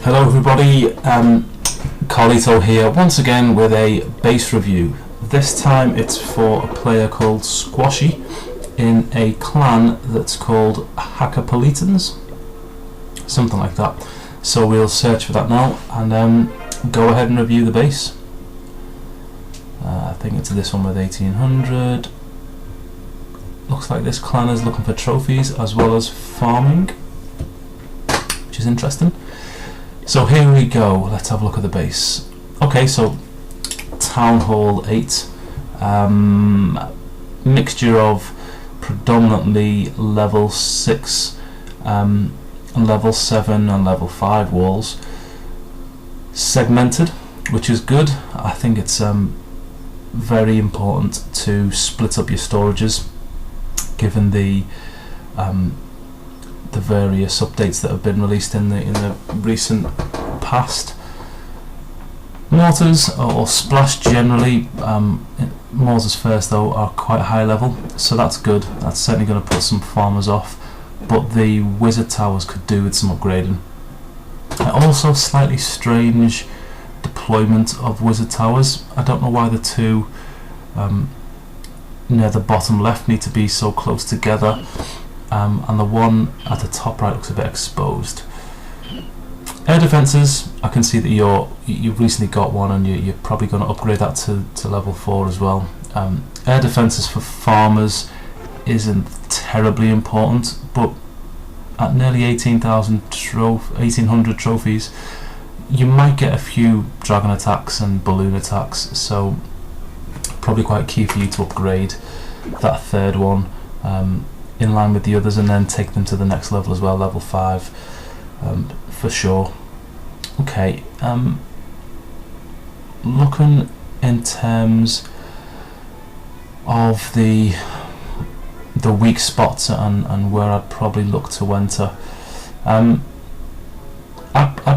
Hello everybody, Carlito here once again with a base review. This time it's for a player called Squashy in a clan that's called Hakkapelitans, something like that. So we'll search for that now and go ahead and review the base. I think it's this one with 1800. Looks like this clan is looking for trophies as well as farming, which is interesting. So here we go, let's have a look at the base. Okay, so Town Hall 8, mixture of predominantly level 6, and level 7 and level 5 walls. Segmented, which is good. I think it's very important to split up your storages, given the various updates that have been released in the recent past. Mortars or splash generally, mortars first though, are quite high level, so that's good. That's certainly going to put some farmers off, but the wizard towers could do with some upgrading. Also slightly strange deployment of wizard towers. I don't know why the two near the bottom left need to be so close together. And the one at the top right looks a bit exposed. Air defences, I can see that you've recently got one and you're probably going to upgrade that to level 4 as well. Air defences for farmers isn't terribly important, but at nearly 1800 trophies, you might get a few dragon attacks and balloon attacks, so probably quite key for you to upgrade that third one in line with the others, and then take them to the next level as well, level 5, for sure. Okay, looking in terms of the weak spots and where I'd probably look to enter, I'd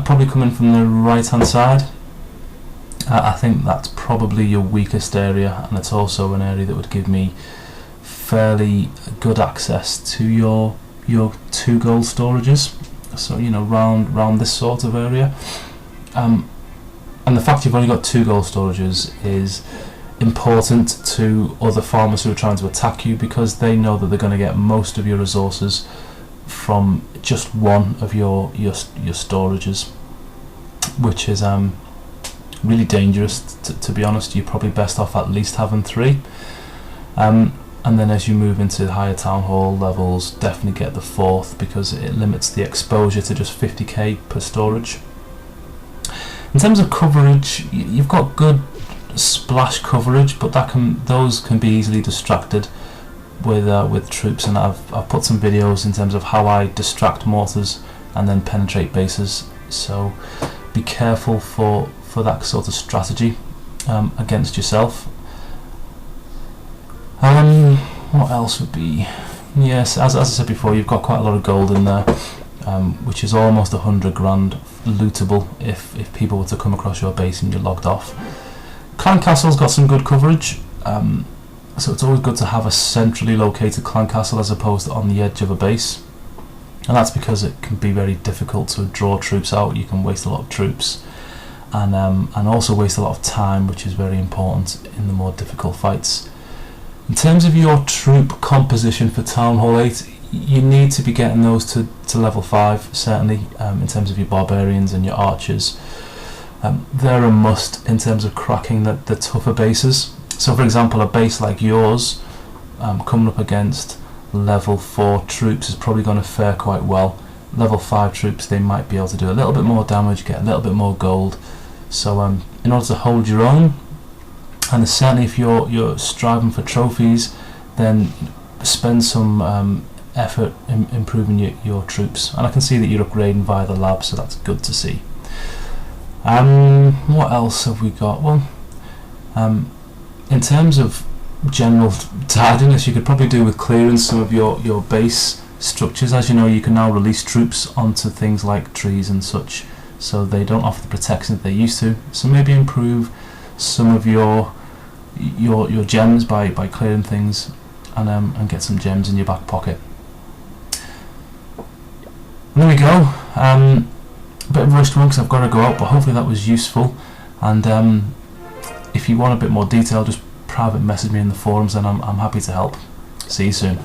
probably come in from the right hand side. I think that's probably your weakest area, and it's also an area that would give me fairly good access to your 2 gold storages, so round this sort of area, and the fact you've only got 2 gold storages is important to other farmers who are trying to attack you, because they know that they're going to get most of your resources from just one of your storages, which is really dangerous. To be honest, you're probably best off at least having 3. And then as you move into the higher town hall levels, definitely get the 4th, because it limits the exposure to just 50k per storage. In terms of coverage, you've got good splash coverage, but those can be easily distracted with troops, and I've put some videos in terms of how I distract mortars and then penetrate bases, so be careful for that sort of strategy against yourself. What else would be? Yes, as I said before, you've got quite a lot of gold in there, which is almost 100 grand lootable if people were to come across your base and you're logged off. Clan Castle's got some good coverage, so it's always good to have a centrally located clan castle as opposed to on the edge of a base, and that's because it can be very difficult to draw troops out. You can waste a lot of troops, and also waste a lot of time, which is very important in the more difficult fights. In terms of your troop composition for Town Hall 8, you need to be getting those to level 5, certainly, in terms of your barbarians and your archers. They're a must in terms of cracking the tougher bases. So for example, a base like yours, coming up against level 4 troops is probably going to fare quite well. Level 5 troops, they might be able to do a little bit more damage, get a little bit more gold. So in order to hold your own, and certainly if you're striving for trophies, then spend some effort in improving your troops. And I can see that you're upgrading via the lab, so that's good to see. What else have we got? Well, in terms of general tardiness, you could probably do with clearing some of your base structures. As you know, you can now release troops onto things like trees and such, so they don't offer the protection that they used to. So maybe improve some of your gems by clearing things, and get some gems in your back pocket. And there we go. a bit of a rushed one because I've got to go out, but hopefully that was useful. And if you want a bit more detail, just private message me in the forums and I'm happy to help. See you soon.